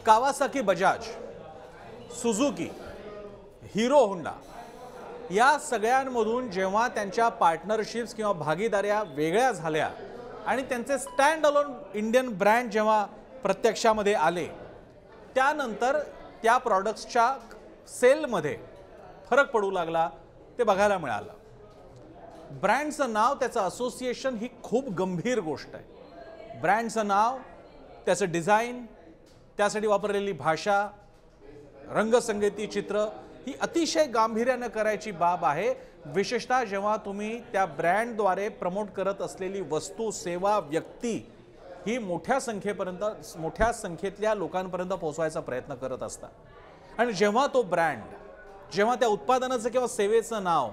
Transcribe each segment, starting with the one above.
Kawasaki Bajaj, Suzuki, hero Honda या सगळ्यांमधून जेव्हा त्यांच्या पार्टनरशिप्स किंवा भागीदाऱ्या वेगळ्या झाल्या आणि त्यांचे स्टँड अलोन इंडियन ब्रँड जेव्हा प्रत्यक्षामध्ये आले, त्यानंतर त्या प्रॉडक्ट्सच्या सेलमध्ये फरक पडू लागला ते बघायला मिळालं। ब्रँडचं नाव, त्याचं असोसिएशन ही खूप गंभीर गोष्ट आहे। ब्रँडचं नाव, त्याचं डिझाईन, त्यासाठी वापरलेली भाषा, रंगसंगती, चित्र ही अतिशय गांभीर्याने करायची बाब आहे, विशेषतः जेव्हा तुम्ही त्या ब्रँडद्वारे प्रमोट करत असलेली वस्तू, सेवा, व्यक्ती ही मोठ्या संख्येतल्या लोकांपर्यंत पोहोचवायचा प्रयत्न करत असता। आणि जेव्हा तो ब्रँड, जेव्हा त्या उत्पादनाचं किंवा सेवेचं नाव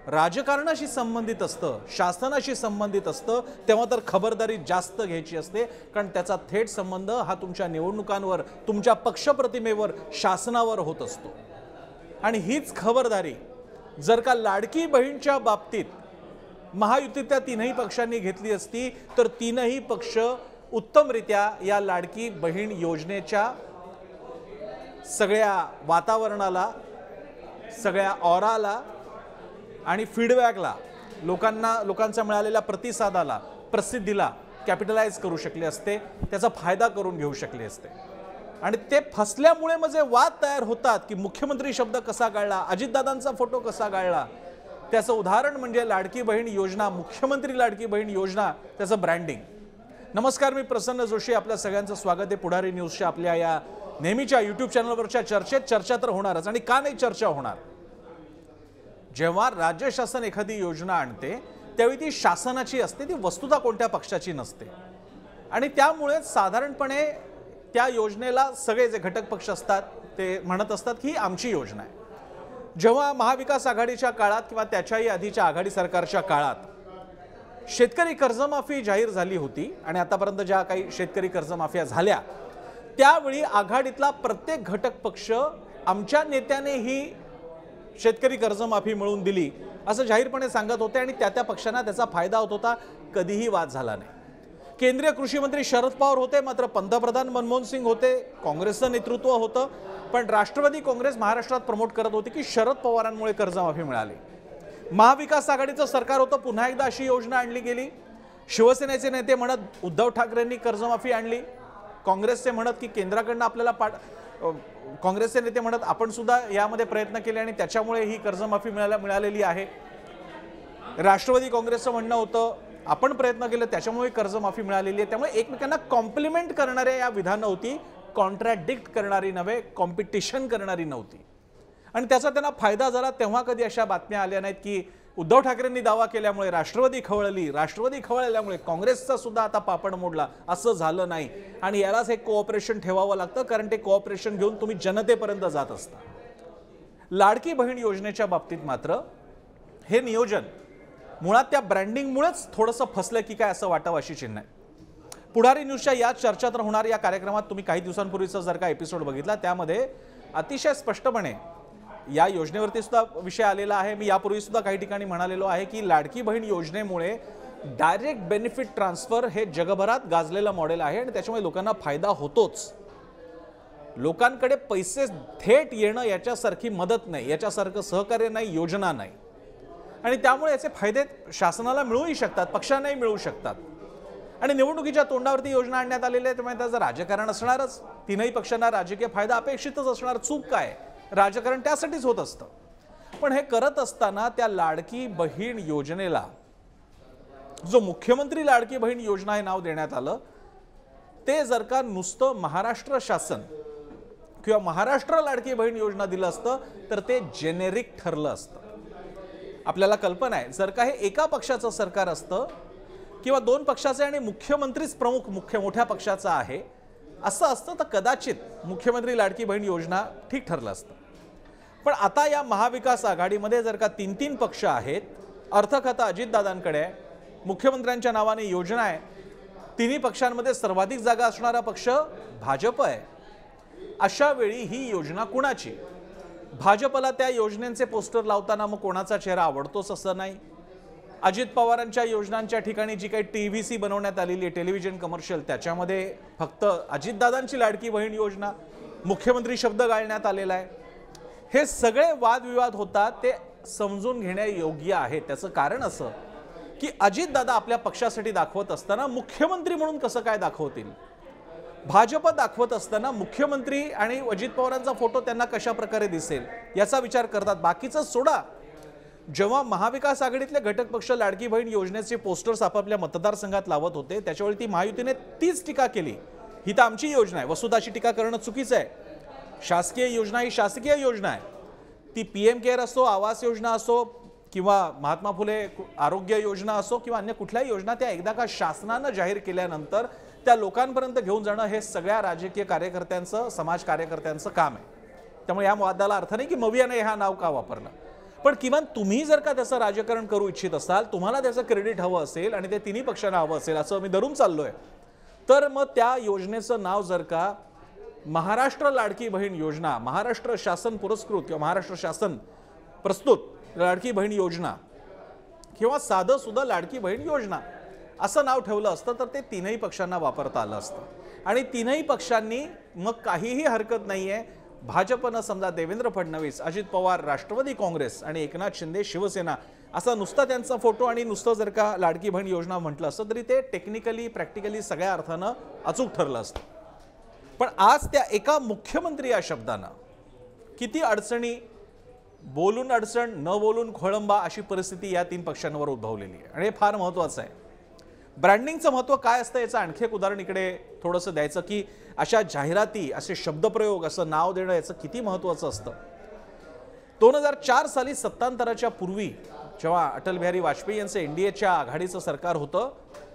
राजकारणाशी संबंधित असतं, शासनाशी संबंधित असतं, तेव्हा तर खबरदारी जास्त घ्यायची असते, कारण त्याचा थेट संबंध हा तुमच्या निवडणुकांवर, तुमच्या पक्षप्रतिमेवर, शासनावर होत असतो। आणि हीच खबरदारी जर का लाडकी बहीणच्या बाबतीत महायुतीच्या तीनही पक्षांनी घेतली असती तर तीनही पक्ष उत्तमरित्या या लाडकी बहीण योजनेच्या सगळ्या वातावरणाला, सगळ्या ऑराला आणि फीडबॅकला, लोकांचा मिळालेल्या प्रतिसादाला, प्रसिद्धीला कॅपिटलाइज करू शकले असते, त्याचा फायदा करून घेऊ शकले असते। आणि ते फसल्यामुळे म्हणजे वाद तयार होतात की मुख्यमंत्री शब्द कसा गाळला, अजितदादांचा फोटो कसा गाळला, त्याचं उदाहरण म्हणजे लाडकी बहीण योजना, मुख्यमंत्री लाडकी बहीण योजना, त्याचं ब्रँडिंग। नमस्कार, मी प्रसन्न जोशी, आपल्या सगळ्यांचं स्वागत आहे पुढारी न्यूजच्या आपल्या या नेहमीच्या यूट्यूब चॅनलवरच्या चर्चेत। चर्चा तर होणारच, आणि का नाही चर्चा होणार? जेव्हा राज्य शासन एखादी योजना आणते त्यावेळी ती शासनाची असते, ती वस्तुतः कोणत्या पक्षाची नसते, आणि त्यामुळे साधारणपणे त्या योजनेला सगळे जे घटक पक्ष असतात ते म्हणत असतात की ही आमची योजना आहे। जेव्हा महाविकास आघाडीच्या काळात किंवा त्याच्याही आधीच्या आघाडी सरकारच्या काळात शेतकरी कर्जमाफी जाहीर झाली होती आणि आतापर्यंत ज्या काही शेतकरी कर्जमाफ्या झाल्या, त्यावेळी आघाडीतला प्रत्येक घटक पक्ष आमच्या नेत्याने ही शेतकरी कर्जमाफी मिळवून दिली असं जाहीरपणे सांगत होते, आणि त्या पक्षांना त्याचा फायदा होत होता। कधीही वाद झाला नाही। केंद्रीय कृषी मंत्री शरद पवार होते, मात्र पंतप्रधान मनमोहन सिंग होते, काँग्रेसचं नेतृत्व होतं, पण राष्ट्रवादी काँग्रेस महाराष्ट्रात प्रमोट करत होती की शरद पवारांमुळे कर्जमाफी मिळाली। महाविकास आघाडीचं सरकार होतं, पुन्हा एकदा अशी योजना आणली गेली। शिवसेनेचे नेते म्हणत उद्धव ठाकरेंनी कर्जमाफी आणली, काँग्रेसचे म्हणत की केंद्राकडनं आपल्याला काँग्रेसचे नेते म्हणत आपण सुद्धा यामध्ये प्रयत्न केले आणि त्याच्यामुळे ही कर्जमाफी मिळालेली आहे। राष्ट्रवादी काँग्रेसचं म्हणणं होतं आपण प्रयत्न केले त्याच्यामुळे कर्जमाफी मिळालेली आहे। त्यामुळे एकमेकांना कॉम्प्लिमेंट करणाऱ्या या विधानं होती, कॉन्ट्रॅडिक्ट करणारी नव्हे, कॉम्पिटिशन करणारी नव्हती, आणि त्याचा त्यांना फायदा झाला। तेव्हा कधी अशा बातम्या आल्या नाहीत की उद्धव ठाकरेंनी दावा केल्यामुळे राष्ट्रवादी खवळली, राष्ट्रवादी खवळल्यामुळे काँग्रेसचा सुद्धा आता पापड मोडला, असं झालं नाही। आणि यालाच एक कोऑपरेशन ठेवावं लागतं, कारण ते कोऑपरेशन घेऊन तुम्ही जनतेपर्यंत जात असता। लाडकी बहीण योजनेच्या बाबतीत मात्र हे नियोजन मुळात त्या ब्रँडिंगमुळेच थोडंसं फसलं की काय असं वाटावं अशी चिन्ह आहे। पुढारी न्यूजच्या या चर्चा तर होणार या कार्यक्रमात तुम्ही काही दिवसांपूर्वीचा जर का एपिसोड बघितला, त्यामध्ये अतिशय स्पष्टपणे या योजनेवरती सुद्धा विषय आलेला आहे। मी यापूर्वी सुद्धा काही ठिकाणी म्हणालेलो आहे की लाडकी बहीण योजनेमुळे डायरेक्ट बेनिफिट ट्रान्सफर हे जगभरात गाजलेलं मॉडेल आहे, आणि त्याच्यामुळे लोकांना फायदा होतोच। लोकांकडे पैसे थेट येणं याच्यासारखी मदत नाही, याच्यासारखं सहकार्य नाही, योजना नाही, आणि त्यामुळे याचे फायदे शासनाला मिळूही शकतात, पक्षांनाही मिळू शकतात। आणि निवडणुकीच्या तोंडावरती योजना आणण्यात आलेल्या आहेत, त्यामुळे त्याचं राजकारण असणारच, तीनही पक्षांना राजकीय फायदा अपेक्षितच असणार। चूक काय? राजकारण त्यासाठीच होत असतं। पण हे करत असताना त्या लाडकी बहीण योजनेला जो मुख्यमंत्री लाडकी बहीण योजना हे नाव देण्यात आलं, ते जर का नुसतं महाराष्ट्र शासन किंवा महाराष्ट्र लाडकी बहीण योजना दिलं असतं तर ते जेनेरिक ठरलं असतं। आपल्याला कल्पना आहे, जर का हे एका पक्षाचं सरकार असतं किंवा दोन पक्षाचे आणि मुख्यमंत्रीच प्रमुख मोठ्या पक्षाचा आहे असं असतं तर कदाचित मुख्यमंत्री लाडकी बहीण योजना ठीक ठरलं असतं। पण आता या महाविकास आघाडीमध्ये जर का तीन पक्ष आहेत, अर्थखातं अजितदादांकडे आहे, मुख्यमंत्र्यांच्या नावाने योजना आहे, तिन्ही पक्षांमध्ये सर्वाधिक जागा असणारा पक्ष भाजप आहे, अशा वेळी ही योजना कुणाची? भाजपला त्या योजनेचे पोस्टर लावताना मग कोणाचा चेहरा आवडतोच असं नाही, अजित पवारांच्या योजनांच्या ठिकाणी जी काही TVC बनवण्यात आलेली आहे, टेलिव्हिजन कमर्शियल, त्याच्यामध्ये फक्त अजितदादांची लाडकी बहीण योजना, मुख्यमंत्री शब्द गाळण्यात आलेला आहे. हे सगळे वादविवाद होतात ते समजून घेण्यायोग्य आहे. त्याचं कारण असं की अजितदादा आपल्या पक्षासाठी दाखवत असताना मुख्यमंत्री म्हणून कसं काय दाखवतील, भाजप दाखवत असताना मुख्यमंत्री आणि अजित पवारांचा फोटो त्यांना कशा प्रकारे दिसेल याचा विचार करतात. बाकीचं सोडा. जेव्हा महाविकास आघाडीतले घटक पक्ष लाडकी बहीण योजनेचे पोस्टर्स आपापल्या मतदारसंघात लावत होते त्याच्यावेळी ती महायुतीने तीच टीका केली, ही तर आमची योजना आहे. वसुधाची टीका करणं चुकीचं आहे. शासकीय योजना ही शासकीय योजना आहे. ती PM केअर असो, आवास योजना असो किंवा महात्मा फुले आरोग्य योजना असो किंवा अन्य कुठल्याही योजना, त्या एकदा का शासनानं जाहीर केल्यानंतर त्या लोकांपर्यंत घेऊन जाणं हे सगळ्या राजकीय कार्यकर्त्यांचं, समाज कार्यकर्त्यांचं काम आहे. त्यामुळे या वादाला अर्थ नाही की मवियाने हा नाव का वापरलं. पण किमान तुम्ही जर का त्याचं राजकारण करू इच्छित असाल, तुम्हाला त्याचं क्रेडिट हवं असेल आणि ते तिन्ही पक्षांना हवं असेल असं मी धरून चाललोय, तर मग त्या योजनेचं नाव जर का महाराष्ट्र लाडकी बहीण योजना, महाराष्ट्र शासन पुरस्कृत किंवा महाराष्ट्र शासन प्रस्तुत लाडकी बहीण योजना किंवा साधं सुद्धा लाडकी बहीण योजना असं नाव ठेवलं असतं तर ते तीनही पक्षांना वापरता आलं असतं. आणि तीनही पक्षांनी मग काहीही हरकत नाहीये, भाजपनं समजा देवेंद्र फडणवीस, अजित पवार राष्ट्रवादी काँग्रेस आणि एकनाथ शिंदे शिवसेना असा नुसता त्यांचा फोटो आणि नुसतं जर का लाडकी बहीण योजना म्हटलं असतं तरी ते टेक्निकली प्रॅक्टिकली सगळ्या अर्थानं अचूक ठरलं असतं. पण आज त्या एका मुख्यमंत्री या शब्दानं किती अडचणी, बोलून अडचण न बोलून खोळंबा अशी परिस्थिती या तीन पक्षांवर उद्भवलेली आहे. आणि हे फार महत्त्वाचं आहे. ब्रँडिंगचं महत्त्व काय असतं याचं आणखी एक उदाहरण इकडे थोडंसं द्यायचं की अशा जाहिराती, असे शब्दप्रयोग, असं नाव देणं याचं किती महत्त्वाचं असतं. 2004 साली सत्तांतराच्या पूर्वी जेव्हा अटल बिहारी वाजपेयी यांचं NDAच्या आघाडीचं सरकार होतं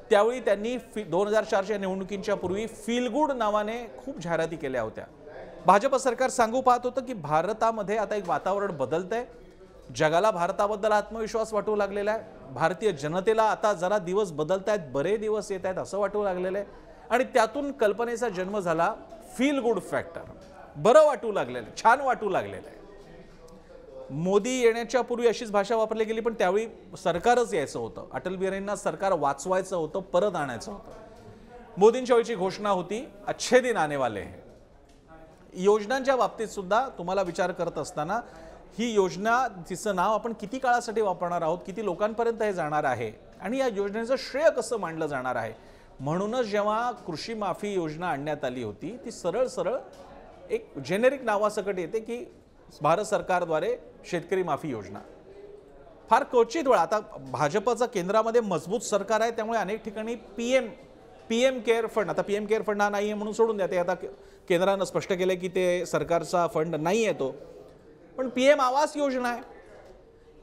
त्यावेळी त्यांनी 2004च्या निवडणुकींच्या पूर्वी फील गुड नावाने खूप जाहिराती केल्या होत्या. भाजप सरकार सांगू पाहत होतं की भारतामध्ये आता एक वातावरण बदलतंय, जगाला भारताबद्दल आत्मविश्वास वाटू लागलेला आहे, भारतीय जनतेला आता जरा दिवस बदलतायत, बरे दिवस येत आहेत असं वाटू लागलेलं आहे. आणि त्यातून कल्पनेचा जन्म झाला फील गुड फॅक्टर. बरं वाटू लागलेलं, छान वाटू लागलेलं आहे. मोदी येण्याच्या पूर्वी अशीच भाषा वापरली गेली, पण त्यावेळी सरकारच यायचं होतं, अटल बिहारींना सरकार वाचवायचं होतं, परत आणायचं होतं. मोदींच्या वेळची घोषणा होती अच्छे दिन आने वाले हैं. योजनांच्या बाबतीत सुद्धा तुम्हाला विचार करत असताना ही योजना, तिचं नाव आपण किती काळासाठी वापरणार आहोत, किती लोकांपर्यंत हे जाणार आहे आणि या योजनेचं श्रेय कसं मांडलं जाणार आहे. म्हणूनच जेव्हा कृषी माफी योजना आणण्यात आली होती ती सरळ सरळ एक जेनेरिक नावासकट येते की भारत सरकारद्वारे शेतकरी माफी योजना. फार क्वचित वेळा, आता भाजपचं केंद्रामध्ये मजबूत सरकार आहे त्यामुळे अनेक ठिकाणी पीएम केअर फंड, आता PM केअर फंड हा नाही आहे म्हणून सोडून द्या, ते आता केंद्रानं स्पष्ट केलं की ते सरकारचा फंड नाही आहे तो, पण PM आवास योजना आहे.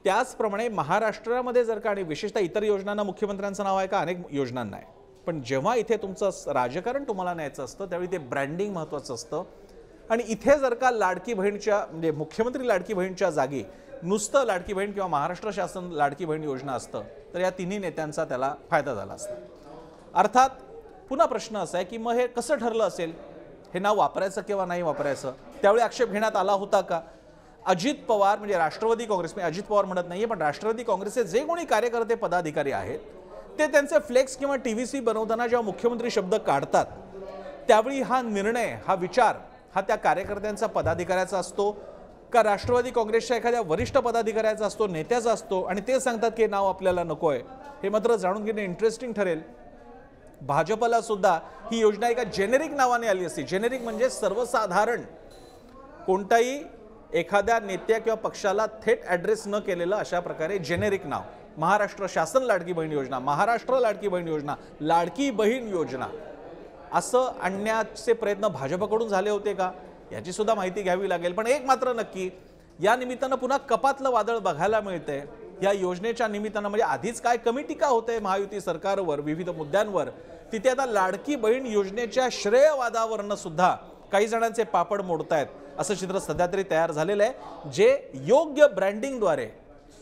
त्याचप्रमाणे महाराष्ट्रामध्ये जर का, आणि विशेषतः इतर योजनांना मुख्यमंत्र्यांचं नाव आहे का, अनेक योजनांना आहे, पण जेव्हा इथे तुमचं राजकारण तुम्हाला न्यायचं असतं त्यावेळी ते ब्रँडिंग महत्त्वाचं असतं. आणि इथे जर का लाडकी बहीणच्या, म्हणजे मुख्यमंत्री लाडकी बहीणच्या जागी नुसतं लाडकी बहीण किंवा महाराष्ट्र शासन लाडकी बहीण योजना असतं तर या तिन्ही नेत्यांचा त्याला फायदा झाला असता. अर्थात पुन्हा प्रश्न असा आहे की मग हे कसं ठरलं असेल, हे नाव वापरायचं किंवा नाही वापरायचं, त्यावेळी आक्षेप घेण्यात आला होता का. अजित पवार, म्हणजे राष्ट्रवादी काँग्रेस, मी अजित पवार म्हणत नाहीये, पण राष्ट्रवादी काँग्रेसचे जे कोणी कार्यकर्ते पदाधिकारी आहेत ते त्यांचे फ्लेक्स किंवा TVC बनवताना जेव्हा मुख्यमंत्री शब्द काढतात त्यावेळी हा निर्णय, हा विचार हा त्या कार्यकर्त्यांचा, पदाधिकाऱ्याचा असतो का राष्ट्रवादी काँग्रेसच्या एखाद्या वरिष्ठ पदाधिकाऱ्याचा असतो, नेत्याचा असतो, आणि ते सांगतात की नाव आपल्याला नको आहे. हे मात्र जाणून घेणे इंटरेस्टिंग ठरेल. भाजपला सुद्धा ही योजना एका जेनेरिक नावाने आली असती. जेनेरिक म्हणजे सर्वसाधारण, कोणताही एखाद्या नेत्या किंवा पक्षाला थेट ॲड्रेस न केलेलं अशा प्रकारे जेनेरिक नाव, महाराष्ट्र शासन लाडकी बहीण योजना, महाराष्ट्र लाडकी बहीण योजना, लाडकी बहीण योजना असं आणण्याचे प्रयत्न भाजपकडून झाले होते का याची सुद्धा माहिती घ्यावी लागेल. पण एक मात्र नक्की, या निमित्तानं पुन्हा कपातलं वादळ बघायला मिळतंय. या योजनेच्या निमित्तानं, म्हणजे आधीच काय कमी टीका होते महायुती सरकारवर विविध मुद्द्यांवर, तिथे आता लाडकी बहीण योजनेच्या श्रेयवादावरनं सुद्धा काही जणांचे पापड मोडतायत असं चित्र सध्या तरी तयार झालेलं आहे, जे योग्य ब्रँडिंगद्वारे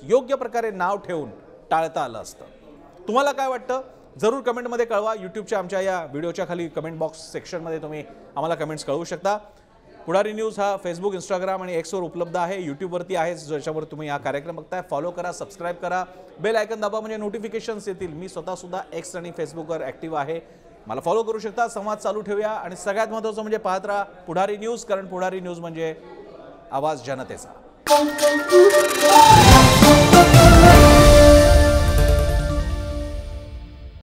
योग्य प्रकारे नाव ठेवून टाळता आलं असतं. तुम्हाला काय वाटतं जरूर कमेंटमध्ये कळवा. यूट्यूबच्या आमच्या या व्हिडिओच्या खाली कमेंट बॉक्स सेक्शनमध्ये तुम्ही आम्हाला कमेंट्स कळवू शकता. पुढारी न्यूज हा फेसबुक, इंस्टाग्राम आणि एक्सवर उपलब्ध आहे. यूट्यूबवरती आहे, ज्याच्यावर तुम्ही हा कार्यक्रम बघताय. फॉलो करा, सबस्क्राईब करा, बेल आयकन दाबा म्हणजे नोटिफिकेशन्स येतील. मी स्वतःसुद्धा एक्स आणि फेसबुकवर ॲक्टिव्ह आहे. मला फॉलो करू शकता. संवाद चालू ठेवूया आणि सगळ्यात महत्त्वाचं म्हणजे पाहत राहा पुढारी न्यूज, कारण पुढारी न्यूज म्हणजे आवाज जनतेचा.